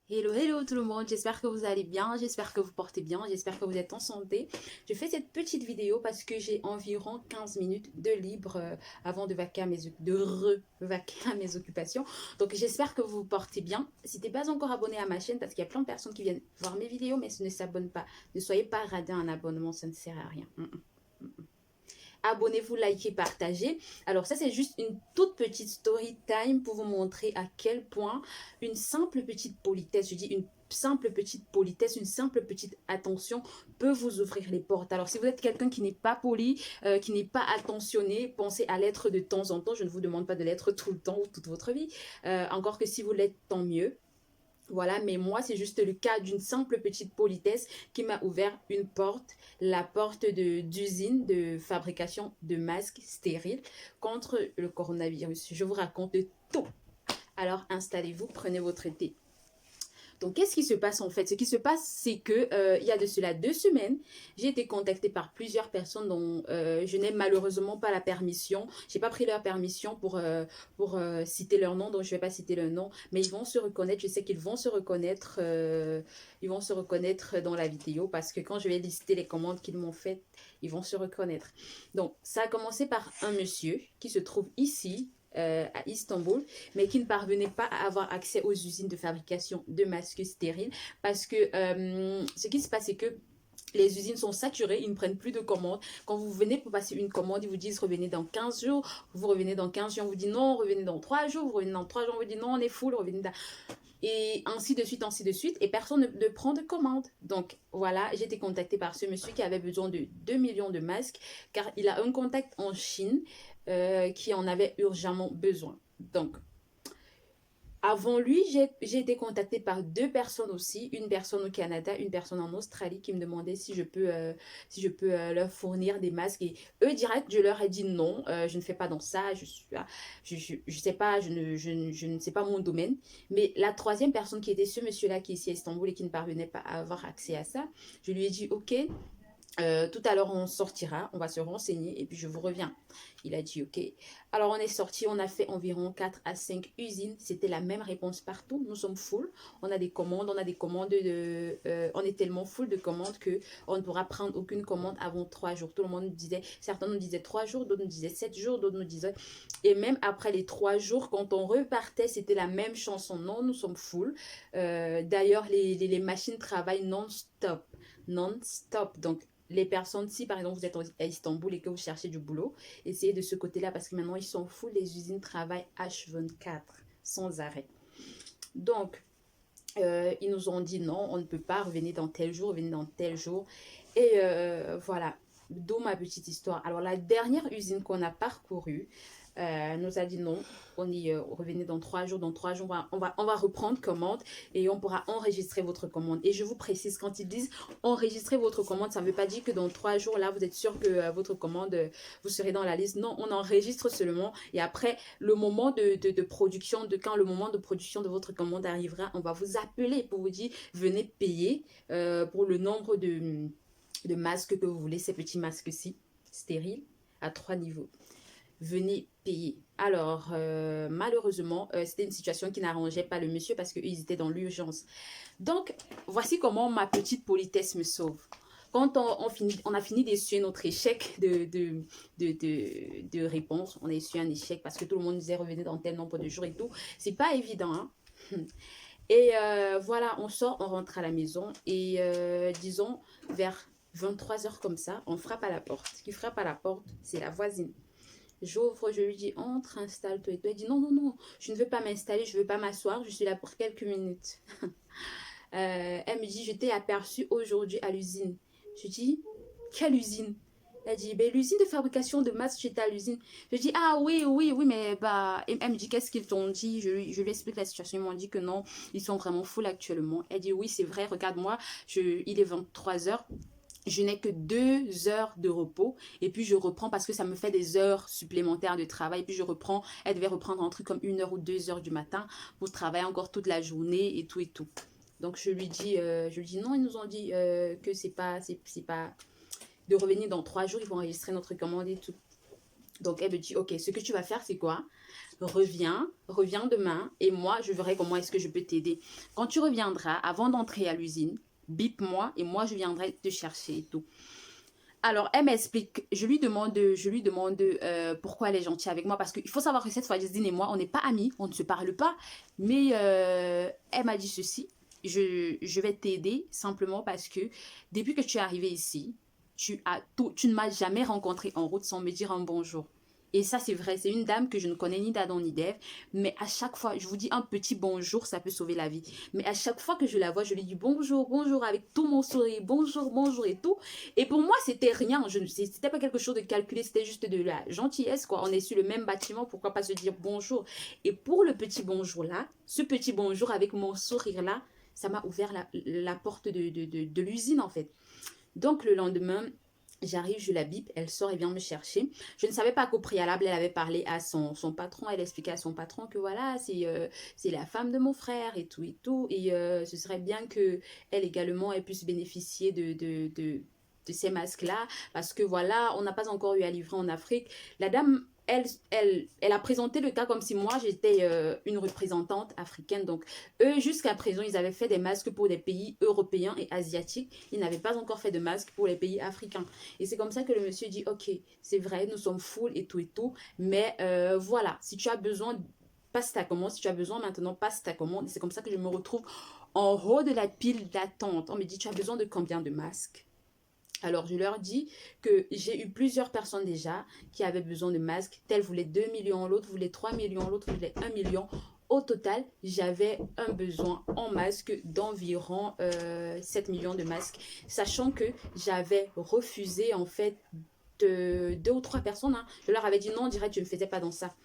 Hello, hello tout le monde, j'espère que vous allez bien, j'espère que vous portez bien, j'espère que vous êtes en santé. Je fais cette petite vidéo parce que j'ai environ 15 minutes de libre avant de vaquer à vaquer à mes occupations. Donc j'espère que vous vous portez bien. Si tu n'es pas encore abonné à ma chaîne, parce qu'il y a plein de personnes qui viennent voir mes vidéos mais ne s'abonnent pas, ne soyez pas radin un abonnement, ça ne sert à rien. Abonnez-vous, likez, partagez. Alors ça, c'est juste une toute petite story time pour vous montrer à quel point une simple petite politesse, je dis une simple petite politesse, une simple petite attention peut vous ouvrir les portes. Alors si vous êtes quelqu'un qui n'est pas poli, qui n'est pas attentionné, pensez à l'être de temps en temps. Je ne vous demande pas de l'être tout le temps ou toute votre vie. Encore que si vous l'êtes, tant mieux. Voilà, mais moi, c'est juste le cas d'une simple petite politesse qui m'a ouvert une porte, la porte d'usine de fabrication de masques stériles contre le coronavirus. Je vous raconte tout. Alors, installez-vous, prenez votre thé. Donc, qu'est-ce qui se passe en fait? Ce qui se passe, c'est que il y a de cela 2 semaines, j'ai été contactée par plusieurs personnes dont je n'ai malheureusement pas la permission. J'ai pas pris leur permission pour citer leur nom, donc je vais pas citer leur nom, mais ils vont se reconnaître. Je sais qu'ils vont se reconnaître. Ils vont se reconnaître dans la vidéo parce que quand je vais lister les commandes qu'ils m'ont faites, ils vont se reconnaître. Donc, ça a commencé par un monsieur qui se trouve ici à Istanbul, mais qui ne parvenait pas à avoir accès aux usines de fabrication de masques stériles parce que ce qui se passe, c'est que les usines sont saturées, ils ne prennent plus de commandes. Quand vous venez pour passer une commande, ils vous disent revenez dans 15 jours. Vous revenez dans 15 jours, on vous dit non, revenez dans 3 jours. Vous revenez dans 3 jours, on vous dit non, on est full, revenez dans... Et ainsi de suite, ainsi de suite. Et personne ne prend de commande. Donc voilà, j'ai été contactée par ce monsieur qui avait besoin de 2 millions de masques car il a un contact en Chine qui en avait urgemment besoin. Donc avant lui, j'ai été contactée par 2 personnes aussi, une personne au Canada, une personne en Australie qui me demandait si je peux leur fournir des masques. Et eux, direct, je leur ai dit non, je ne fais pas dans ça, je sais pas, je ne sais pas mon domaine. Mais la troisième personne qui était ce monsieur-là qui est ici à Istanbul et qui ne parvenait pas à avoir accès à ça, je lui ai dit ok, tout à l'heure, on sortira, on va se renseigner et puis je vous reviens. Il a dit OK. Alors, on est sorti, on a fait environ 4 à 5 usines. C'était la même réponse partout. Nous sommes full. On a des commandes on est tellement full de commandes que on ne pourra prendre aucune commande avant 3 jours. Tout le monde nous disait, certains nous disaient 3 jours, d'autres nous disaient 7 jours, d'autres nous disaient. Et même après les 3 jours, quand on repartait, c'était la même chanson. Non, nous sommes full. D'ailleurs, les machines travaillent non-stop. Non-stop. Donc, les personnes, si par exemple vous êtes à Istanbul et que vous cherchez du boulot, essayez de ce côté-là parce que maintenant ils sont fous, les usines travaillent H24 sans arrêt. Donc, ils nous ont dit non, on ne peut pas, revenir dans tel jour, revenir dans tel jour. Et voilà, d'où ma petite histoire. Alors, la dernière usine qu'on a parcourue, nous a dit non, on y revenait dans 3 jours. Dans 3 jours, on va reprendre commande et on pourra enregistrer votre commande. Et je vous précise, quand ils disent enregistrer votre commande, ça ne veut pas dire que dans 3 jours, là, vous êtes sûr que votre commande, vous serez dans la liste. Non, on enregistre seulement. Et après, le moment de production, quand le moment de production de votre commande arrivera, on va vous appeler pour vous dire, venez payer pour le nombre de masques que vous voulez, ces petits masques-ci, stériles, à 3 niveaux. Venez payer. Alors, malheureusement, c'était une situation qui n'arrangeait pas le monsieur parce qu'ils étaient dans l'urgence. Donc, voici comment ma petite politesse me sauve. Quand on a fini d'essuyer notre échec de réponse, on a essuyé un échec parce que tout le monde disait revenez dans tel nombre de jours et tout. C'est pas évident, hein? Et voilà, on sort, on rentre à la maison et disons vers 23 h comme ça, on frappe à la porte. Qui frappe à la porte, c'est la voisine. J'ouvre, je lui dis entre, installe-toi et tout. Elle dit non, non, non, je ne veux pas m'installer, je ne veux pas m'asseoir, je suis là pour quelques minutes. Elle me dit je t'ai aperçu aujourd'hui à l'usine. Je dis quelle usine? Elle dit ben, l'usine de fabrication de masques, j'étais à l'usine. Je dis ah oui, oui, oui, mais bah. Elle me dit qu'est-ce qu'ils t'ont dit? Je lui explique la situation. Ils m'ont dit que non, ils sont vraiment full actuellement. Elle dit oui, c'est vrai, regarde-moi, il est 23 h. Je n'ai que 2 heures de repos et puis je reprends parce que ça me fait des heures supplémentaires de travail. Et puis je reprends, elle devait reprendre un truc comme 1 heure ou 2 heures du matin pour travailler encore toute la journée et tout et tout. Donc je lui dis non, ils nous ont dit que c'est pas de revenir dans 3 jours, ils vont enregistrer notre commande et tout. Donc, elle me dit, ok, ce que tu vas faire, c'est quoi? Reviens demain et moi, je verrai comment est-ce que je peux t'aider. Quand tu reviendras, avant d'entrer à l'usine, bip-moi et moi, je viendrai te chercher et tout. Alors, elle m'explique, je lui demande pourquoi elle est gentille avec moi, parce qu'il faut savoir que cette fois, Justine et moi, on n'est pas amis, on ne se parle pas, mais elle m'a dit ceci, je vais t'aider simplement parce que depuis que tu es arrivé ici, tu ne m'as jamais rencontré en route sans me dire un bonjour. Et ça, c'est vrai, c'est une dame que je ne connais ni d'Adam ni d'Ève, mais à chaque fois, je vous dis un petit bonjour, ça peut sauver la vie. Mais à chaque fois que je la vois, je lui dis bonjour, bonjour, avec tout mon sourire, bonjour, bonjour et tout. Et pour moi, c'était rien. C'était pas quelque chose de calculé, c'était juste de la gentillesse, quoi. On est sur le même bâtiment, pourquoi pas se dire bonjour. Et pour le petit bonjour là, ce petit bonjour avec mon sourire là, ça m'a ouvert la porte de l'usine en fait. Donc le lendemain, j'arrive, je la bip, elle sort et vient me chercher. Je ne savais pas qu'au préalable, elle avait parlé à son patron. Elle expliquait à son patron que voilà, c'est la femme de mon frère et tout et tout. Et ce serait bien que elle également elle puisse bénéficier de ces masques-là. Parce que voilà, on n'a pas encore eu à livrer en Afrique. La dame, elle a présenté le cas comme si moi, j'étais une représentante africaine. Donc, eux, jusqu'à présent, ils avaient fait des masques pour des pays européens et asiatiques. Ils n'avaient pas encore fait de masques pour les pays africains. Et c'est comme ça que le monsieur dit, ok, c'est vrai, nous sommes full et tout, mais voilà, si tu as besoin, passe ta commande. Si tu as besoin maintenant, passe ta commande. Et c'est comme ça que je me retrouve en haut de la pile d'attente. On me dit, tu as besoin de combien de masques? Alors, je leur dis que j'ai eu plusieurs personnes déjà qui avaient besoin de masques. Tel voulait 2 millions, l'autre voulait 3 millions, l'autre voulait 1 million. Au total, j'avais un besoin en masques d'environ 7 millions de masques, sachant que j'avais refusé en fait de 2 ou 3 personnes. Hein. Je leur avais dit non, on dirait que je ne faisais pas dans ça.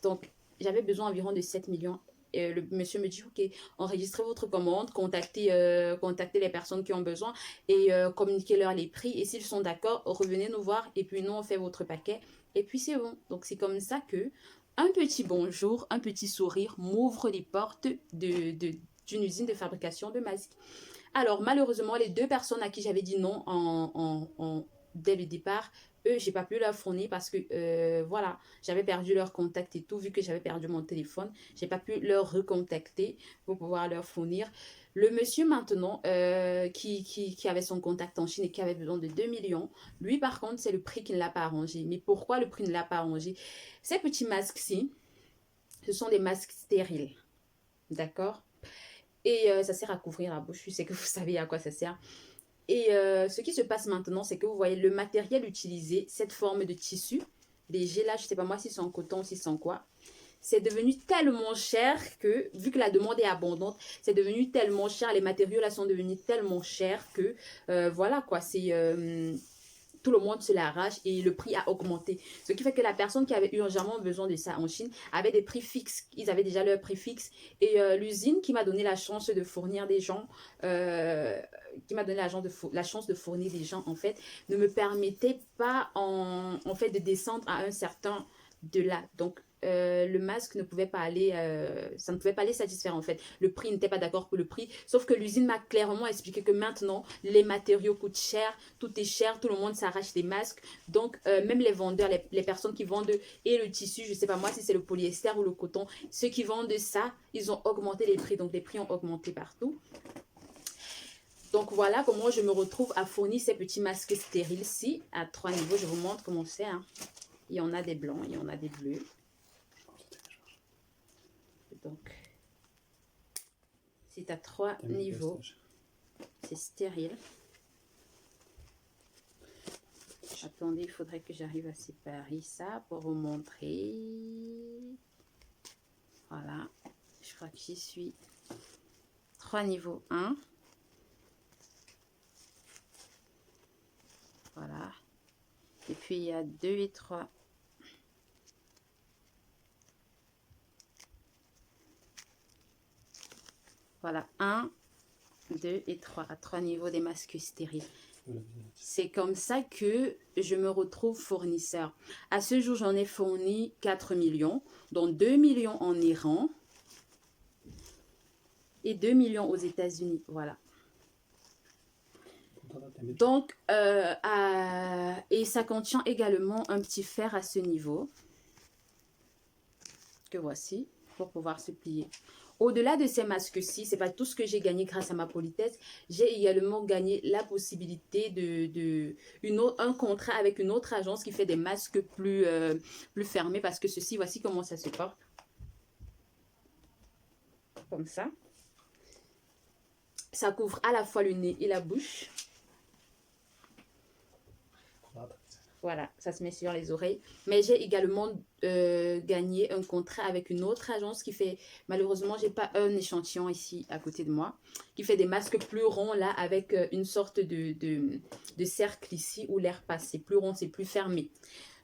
Donc, j'avais besoin environ de 7 millions. Et le monsieur me dit, ok, enregistrez votre commande, contactez les personnes qui ont besoin et communiquez-leur les prix. Et s'ils sont d'accord, revenez nous voir et puis nous, on fait votre paquet. Et puis c'est bon. Donc c'est comme ça que un petit bonjour, un petit sourire m'ouvre les portes d'une usine de fabrication de masques. Alors malheureusement, les 2 personnes à qui j'avais dit non dès le départ, eux, j'ai pas pu leur fournir parce que voilà, j'avais perdu leur contact et tout, vu que j'avais perdu mon téléphone, j'ai pas pu leur recontacter pour pouvoir leur fournir. Le monsieur maintenant qui avait son contact en Chine et qui avait besoin de 2 millions, lui par contre, c'est le prix qui ne l'a pas arrangé. Mais pourquoi le prix ne l'a pas arrangé? Ces petits masques-ci, ce sont des masques stériles, d'accord? Et ça sert à couvrir la bouche, je sais que vous savez à quoi ça sert. Et ce qui se passe maintenant, c'est que vous voyez le matériel utilisé, cette forme de tissu, léger là, je ne sais pas moi si c'est en coton, si c'est en quoi, c'est devenu tellement cher que, vu que la demande est abondante, c'est devenu tellement cher, les matériaux là sont devenus tellement chers que, voilà quoi, c'est... tout le monde se l'arrache et le prix a augmenté. Ce qui fait que la personne qui avait urgemment besoin de ça en Chine avait des prix fixes. Ils avaient déjà leur prix fixe. Et l'usine qui m'a donné la chance de fournir des gens, qui m'a donné la chance de fournir des gens, en fait, ne me permettait pas, en fait, de descendre à un certain de là. Donc, le masque ne pouvait pas aller, ça ne pouvait pas les satisfaire en fait. Le prix n'était pas d'accord pour le prix, sauf que l'usine m'a clairement expliqué que maintenant, les matériaux coûtent cher, tout est cher, tout le monde s'arrache des masques. Donc, même les vendeurs, les personnes qui vendent et le tissu, je ne sais pas moi si c'est le polyester ou le coton, ceux qui vendent ça, ils ont augmenté les prix. Donc, les prix ont augmenté partout. Donc, voilà comment je me retrouve à fournir ces petits masques stériles-ci à 3 niveaux. Je vous montre comment c'est. Hein. Il y en a des blancs, il y en a des bleus. Donc, c'est à 3 niveaux. C'est stérile. Attendez, il faudrait que j'arrive à séparer ça pour vous montrer. Voilà. Je crois que j'y suis. 3 niveaux 1. Voilà. Et puis, il y a 2 et 3. Voilà, 1, 2 et 3, à 3 niveaux des masques stériles. C'est comme ça que je me retrouve fournisseur. À ce jour, j'en ai fourni 4 millions, dont 2 millions en Iran et 2 millions aux États-Unis. Voilà. Donc, et ça contient également un petit fer à ce niveau, que voici, pour pouvoir se plier. Au-delà de ces masques-ci, c'est pas tout ce que j'ai gagné grâce à ma politesse. J'ai également gagné la possibilité un contrat avec une autre agence qui fait des masques plus fermés, parce que ceci, voici comment ça se porte. Comme ça. Ça couvre à la fois le nez et la bouche. Voilà, ça se met sur les oreilles. Mais j'ai également gagné un contrat avec une autre agence qui fait, malheureusement, j'ai pas un échantillon ici à côté de moi, qui fait des masques plus ronds là, avec une sorte de cercle ici où l'air passe. C'est plus rond, c'est plus fermé.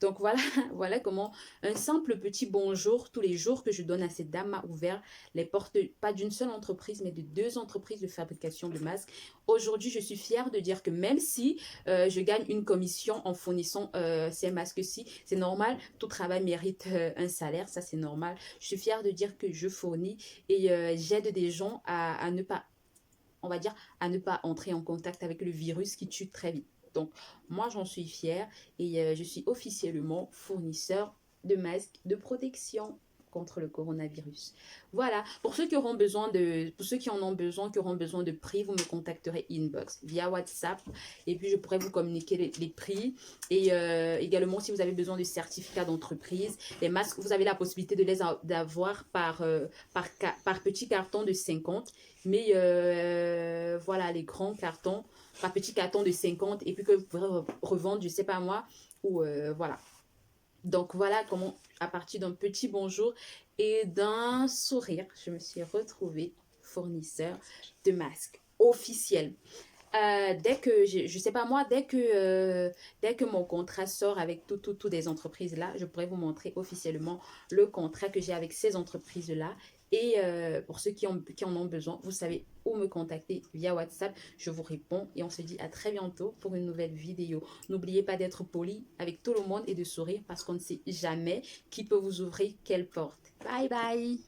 Donc voilà, voilà comment un simple petit bonjour tous les jours que je donne à cette dame m'a ouvert les portes, pas d'une seule entreprise, mais de 2 entreprises de fabrication de masques. Aujourd'hui, je suis fière de dire que même si je gagne une commission en fournissant ces masques-ci, c'est normal, tout travail mérite un salaire, ça c'est normal. Je suis fière de dire que je fournis et j'aide des gens à ne pas, on va dire, à ne pas entrer en contact avec le virus qui tue très vite. Donc, moi, j'en suis fière et je suis officiellement fournisseur de masques de protection contre le coronavirus. Voilà, pour ceux qui auront besoin pour ceux qui en ont besoin, qui auront besoin de prix, vous me contacterez inbox via WhatsApp et puis je pourrai vous communiquer les prix et également si vous avez besoin de certificats d'entreprise, les masques, vous avez la possibilité de les avoir par petit carton de 50, mais voilà, les grands cartons par petit carton de 50 et puis que vous pourrez revendre, je sais pas moi, ou voilà. Donc voilà comment, à partir d'un petit bonjour et d'un sourire, je me suis retrouvée fournisseur de masques officiels. Dès que, je sais pas moi, dès que mon contrat sort avec toutes des entreprises là, je pourrais vous montrer officiellement le contrat que j'ai avec ces entreprises là. Et pour ceux qui en ont besoin, vous savez où me contacter via WhatsApp. Je vous réponds et on se dit à très bientôt pour une nouvelle vidéo. N'oubliez pas d'être poli avec tout le monde et de sourire parce qu'on ne sait jamais qui peut vous ouvrir quelle porte. Bye bye!